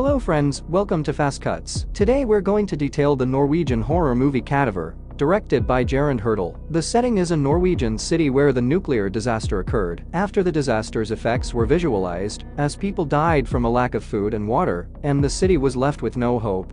Hello friends, welcome to Fastcuts. Today we're going to detail the Norwegian horror movie Cadaver, directed by Gerard Hurdle. The setting is a Norwegian city where the nuclear disaster occurred. After the disaster's effects were visualized, as people died from a lack of food and water, and the city was left with no hope.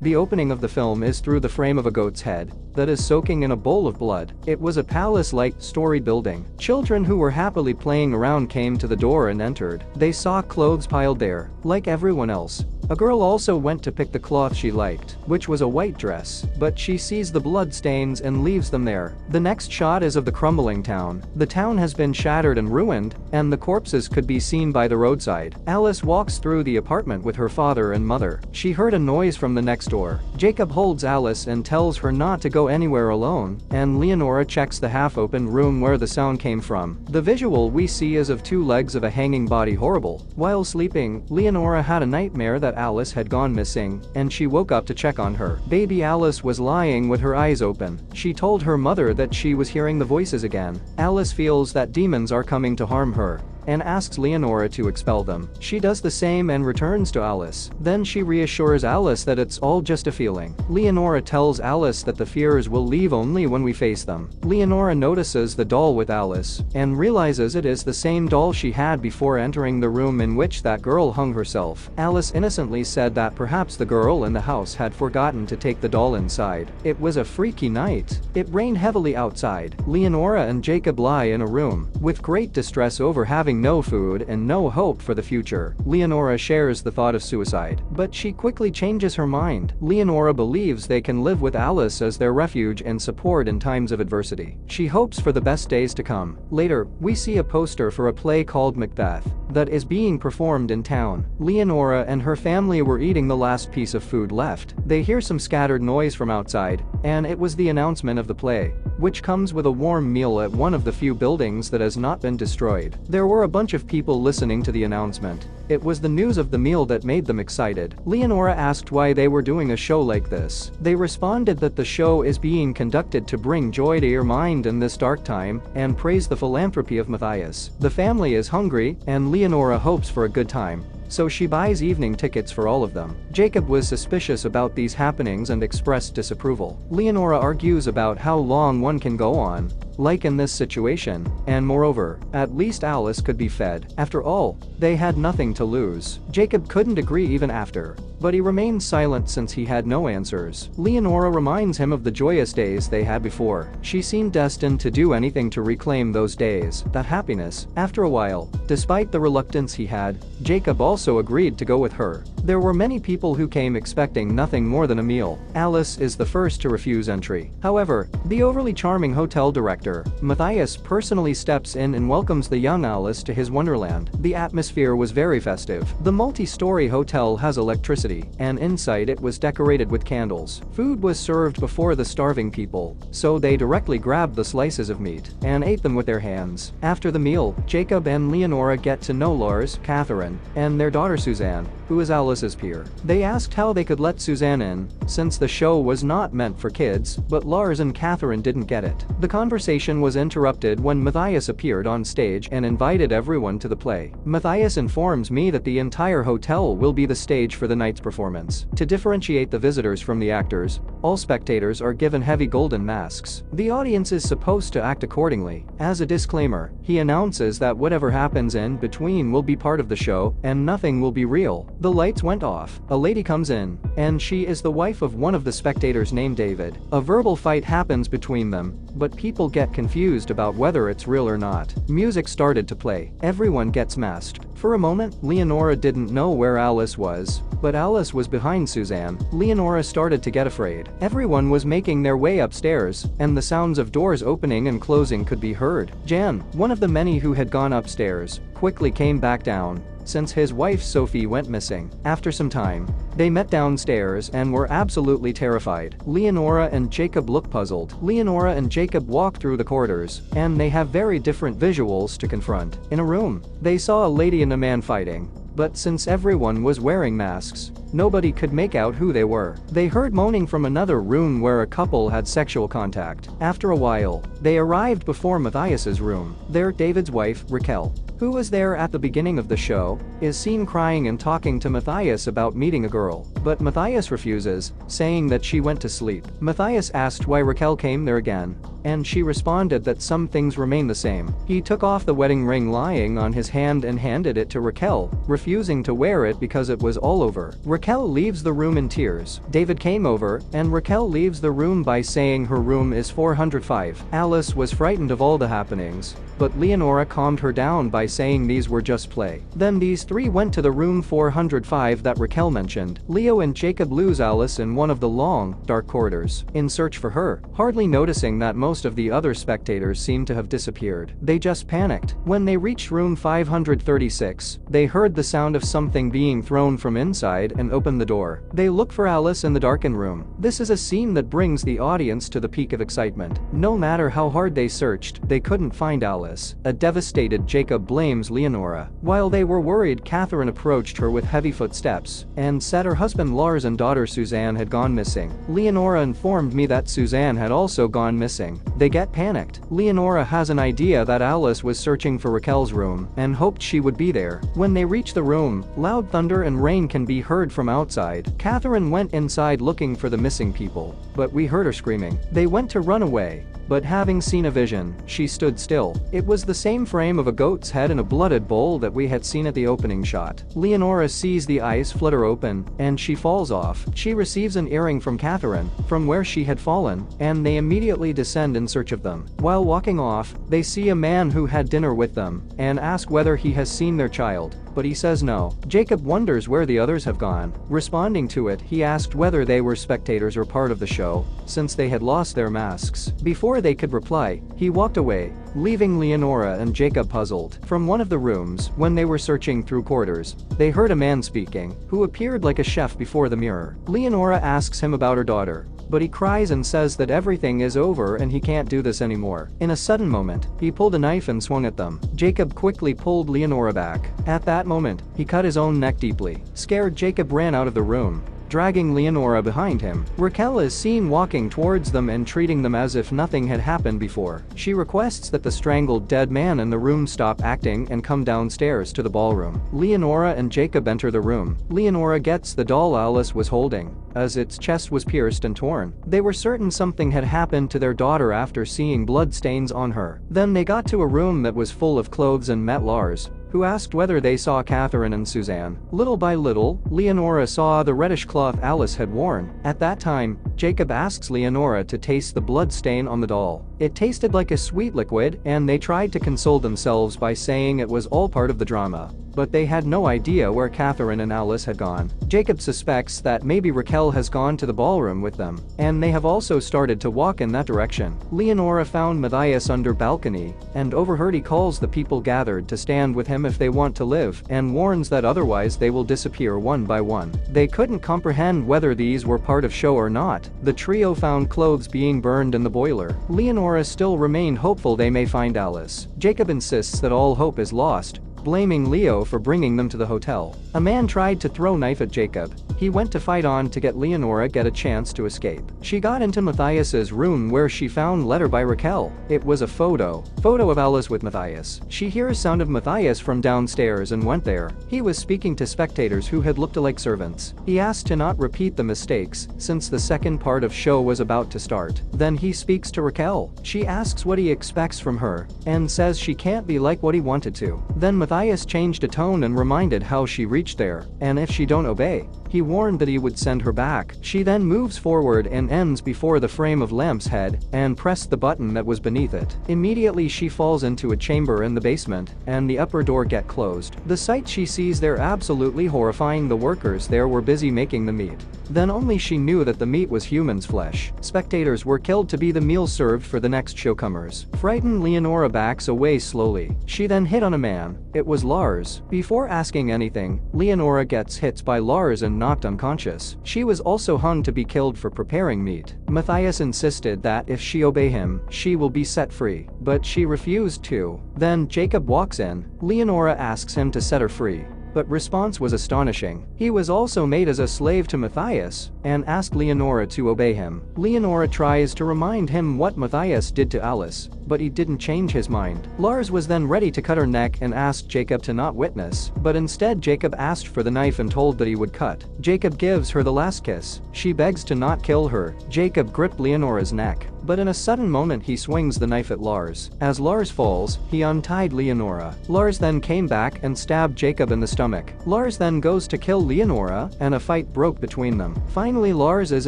The opening of the film is through the frame of a goat's head that is soaking in a bowl of blood. It was a palace-like story building. Children who were happily playing around came to the door and entered. They saw clothes piled there, like everyone else. A girl also went to pick the cloth she liked, which was a white dress, but she sees the blood stains and leaves them there. The next shot is of the crumbling town. The town has been shattered and ruined, and the corpses could be seen by the roadside. Alice walks through the apartment with her father and mother. She heard a noise from the next door. Jacob holds Alice and tells her not to go anywhere alone, and Leonora checks the half-open room where the sound came from. The visual we see is of two legs of a hanging body. Horrible. While sleeping, Leonora had a nightmare that Alice had gone missing, and she woke up to check on her. Baby Alice was lying with her eyes open. She told her mother that she was hearing the voices again. Alice feels that demons are coming to harm her and asks Leonora to expel them. She does the same and returns to Alice. Then she reassures Alice that it's all just a feeling. Leonora tells Alice that the fears will leave only when we face them. Leonora notices the doll with Alice and realizes it is the same doll she had before entering the room in which that girl hung herself. Alice innocently said that perhaps the girl in the house had forgotten to take the doll inside. It was a freaky night. It rained heavily outside. Leonora and Jacob lie in a room with great distress over having no food and no hope for the future. Leonora shares the thought of suicide, but she quickly changes her mind. Leonora believes they can live with Alice as their refuge and support in times of adversity. She hopes for the best days to come. Later, we see a poster for a play called Macbeth that is being performed in town. Leonora and her family were eating the last piece of food left. They hear some scattered noise from outside, and it was the announcement of the play, which comes with a warm meal at one of the few buildings that has not been destroyed. There were a bunch of people listening to the announcement. It was the news of the meal that made them excited. Leonora asked why they were doing a show like this. They responded that the show is being conducted to bring joy to your mind in this dark time and praise the philanthropy of Matthias. The family is hungry, and Leonora hopes for a good time, so she buys evening tickets for all of them. Jacob was suspicious about these happenings and expressed disapproval. Leonora argues about how long one can go on like in this situation, and moreover, at least Alice could be fed. After all, they had nothing to lose. Jacob couldn't agree even after, but he remained silent since he had no answers. Leonora reminds him of the joyous days they had before. She seemed destined to do anything to reclaim those days, that happiness. After a while, despite the reluctance he had, Jacob also agreed to go with her. There were many people who came expecting nothing more than a meal. Alice is the first to refuse entry. However, the overly charming hotel director, Matthias, personally steps in and welcomes the young Alice to his wonderland. The atmosphere was very festive. The multi-story hotel has electricity, and inside it was decorated with candles. Food was served before the starving people, so they directly grabbed the slices of meat and ate them with their hands. After the meal, Jacob and Leonora get to know Lars, Catherine, and their daughter Suzanne, who is Alice's peer. They asked how they could let Suzanne in, since the show was not meant for kids, but Lars and Catherine didn't get it. The conversation was interrupted when Matthias appeared on stage and invited everyone to the play. Matthias informs me that the entire hotel will be the stage for the night's performance. To differentiate the visitors from the actors, all spectators are given heavy golden masks. The audience is supposed to act accordingly. As a disclaimer, he announces that whatever happens in between will be part of the show, and nothing will be real. The lights went off. A lady comes in, and she is the wife of one of the spectators named David. A verbal fight happens between them, but people get confused about whether it's real or not. Music started to play. Everyone gets masked. For a moment, Leonora didn't know where Alice was, but Alice was behind Suzanne. Leonora started to get afraid. Everyone was making their way upstairs, and the sounds of doors opening and closing could be heard. Jan, one of the many who had gone upstairs, quickly came back down, since his wife Sophie went missing. After some time, they met downstairs and were absolutely terrified. Leonora and Jacob look puzzled. Leonora and Jacob walk through the corridors, and they have very different visuals to confront. In a room, they saw a lady and a man fighting, but since everyone was wearing masks, nobody could make out who they were. They heard moaning from another room where a couple had sexual contact. After a while, they arrived before Matthias's room. There, David's wife, Raquel, who was there at the beginning of the show, is seen crying and talking to Matthias about meeting a girl, but Matthias refuses, saying that she went to sleep. Matthias asked why Raquel came there again, and she responded that some things remain the same. He took off the wedding ring lying on his hand and handed it to Raquel, refusing to wear it because it was all over. Raquel leaves the room in tears. David came over, and Raquel leaves the room by saying her room is 405. Alice was frightened of all the happenings, but Leonora calmed her down by saying these were just play. Then these three went to the room 405 that Raquel mentioned. Leo and Jacob lose Alice in one of the long, dark corridors, in search for her, hardly noticing that most of the other spectators seemed to have disappeared. They just panicked. When they reached room 536, they heard the sound of something being thrown from inside and opened the door. They look for Alice in the darkened room. This is a scene that brings the audience to the peak of excitement. No matter how hard they searched, they couldn't find Alice. A devastated Jacob blames Leonora. While they were worried, Catherine approached her with heavy footsteps and said her husband Lars and daughter Suzanne had gone missing. Leonora informed me that Suzanne had also gone missing. They get panicked. Leonora has an idea that Alice was searching for Raquel's room and hoped she would be there. When they reach the room, loud thunder and rain can be heard from outside. Catherine went inside looking for the missing people, but we heard her screaming. They went to run away, but having seen a vision, she stood still. It was the same frame of a goat's head in a blooded bowl that we had seen at the opening shot. Leonora sees the eyes flutter open, and she falls off. She receives an earring from Catherine, from where she had fallen, and they immediately descend in search of them. While walking off, they see a man who had dinner with them, and ask whether he has seen their child, but he says no. Jacob wonders where the others have gone. Responding to it, he asked whether they were spectators or part of the show, since they had lost their masks. Before they could reply, he walked away, leaving Leonora and Jacob puzzled. From one of the rooms, when they were searching through corridors, they heard a man speaking, who appeared like a chef before the mirror. Leonora asks him about her daughter, but he cries and says that everything is over and he can't do this anymore. In a sudden moment, he pulled a knife and swung at them. Jacob quickly pulled Leonora back. At that moment, he cut his own neck deeply. Scared, Jacob ran out of the room, dragging Leonora behind him. Raquel is seen walking towards them and treating them as if nothing had happened before. She requests that the strangled dead man in the room stop acting and come downstairs to the ballroom. Leonora and Jacob enter the room. Leonora gets the doll Alice was holding, as its chest was pierced and torn. They were certain something had happened to their daughter after seeing blood stains on her. Then they got to a room that was full of clothes and met Lars, who asked whether they saw Catherine and Suzanne. Little by little, Leonora saw the reddish cloth Alice had worn. At that time, Jacob asks Leonora to taste the blood stain on the doll. It tasted like a sweet liquid, and they tried to console themselves by saying it was all part of the drama, but they had no idea where Catherine and Alice had gone. Jacob suspects that maybe Raquel has gone to the ballroom with them, and they have also started to walk in that direction. Leonora found Matthias under balcony, and overheard he calls the people gathered to stand with him if they want to live, and warns that otherwise they will disappear one by one. They couldn't comprehend whether these were part of show or not. The trio found clothes being burned in the boiler. Leonora still remained hopeful they may find Alice. Jacob insists that all hope is lost, blaming Leo for bringing them to the hotel. A man tried to throw a knife at Jacob. He went to fight on to get Leonora get a chance to escape. She got into Matthias's room where she found a letter by Raquel. It was a photo of Alice with Matthias. She hears sound of Matthias from downstairs and went there. He was speaking to spectators who had looked like servants. He asked to not repeat the mistakes since the second part of show was about to start. Then he speaks to Raquel. She asks what he expects from her and says she can't be like what he wanted to. Then Matthias changed a tone and reminded how she reached there, and if she don't obey, he warned that he would send her back. She then moves forward and ends before the frame of Lamp's head and pressed the button that was beneath it. Immediately she falls into a chamber in the basement and the upper door get closed. The sight she sees there absolutely horrifying. The workers there were busy making the meat. Then only she knew that the meat was human's flesh. Spectators were killed to be the meal served for the next showcomers. Frightened, Leonora backs away slowly. She then hit on a man. It was Lars. Before asking anything, Leonora gets hit by Lars and knocked unconscious. She was also hung to be killed for preparing meat. Matthias insisted that if she obey him, she will be set free, but she refused to. Then Jacob walks in. Leonora asks him to set her free, but response was astonishing. He was also made as a slave to Matthias and asked Leonora to obey him. Leonora tries to remind him what Matthias did to Alice, but he didn't change his mind. Lars was then ready to cut her neck and asked Jacob to not witness, but instead Jacob asked for the knife and told that he would cut. Jacob gives her the last kiss. She begs to not kill her. Jacob gripped Leonora's neck, but in a sudden moment he swings the knife at Lars. As Lars falls, he untied Leonora. Lars then came back and stabbed Jacob in the stomach. Lars then goes to kill Leonora, and a fight broke between them. Finally, Lars is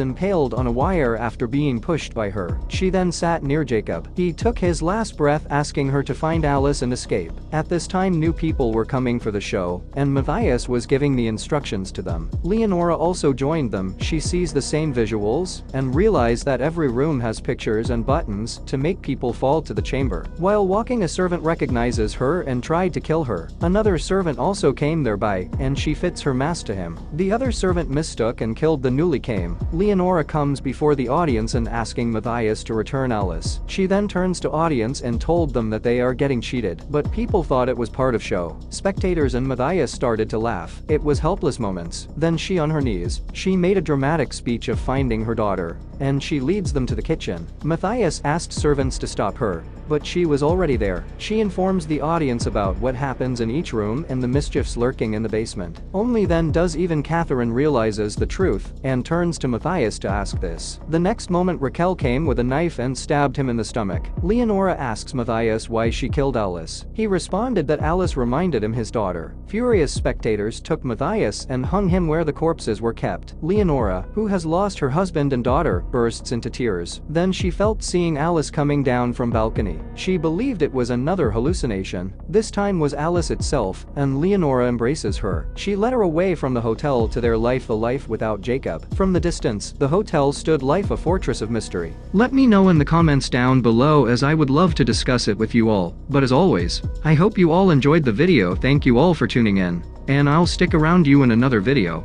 impaled on a wire after being pushed by her. She then sat near Jacob. He took his last breath asking her to find Alice and escape. At this time new people were coming for the show, and Matthias was giving the instructions to them. Leonora also joined them. She sees the same visuals and realized that every room has pictures and buttons to make people fall to the chamber. While walking, a servant recognizes her and tried to kill her. Another servant also came thereby, and she fits her mask to him. The other servant mistook and killed the newly came. Leonora comes before the audience and asking Matthias to return Alice. She then turns to audience and told them that they are getting cheated, but people thought it was part of show. Spectators and Matthias started to laugh. It was helpless moments. Then she on her knees. She made a dramatic speech of finding her daughter, and she leads them to the kitchen. Matthias asked servants to stop her, but she was already there. She informs the audience about what happens in each room and the mischiefs lurking in the basement. Only then does even Catherine realizes the truth and turns to Matthias to ask this. The next moment Raquel came with a knife and stabbed him in the stomach. Leonora asks Matthias why she killed Alice. He responded that Alice reminded him his daughter. Furious spectators took Matthias and hung him where the corpses were kept. Leonora, who has lost her husband and daughter, bursts into tears. Then she felt seeing Alice coming down from balcony. She believed it was another hallucination. This time was Alice itself, and Leonora embraces her. She led her away from the hotel to their life, a life without Jacob. From the distance, the hotel stood life, a fortress of mystery. Let me know in the comments down below, as I would love to discuss it with you all. But as always, I hope you all enjoyed the video. Thank you all for tuning in, and I'll stick around you in another video.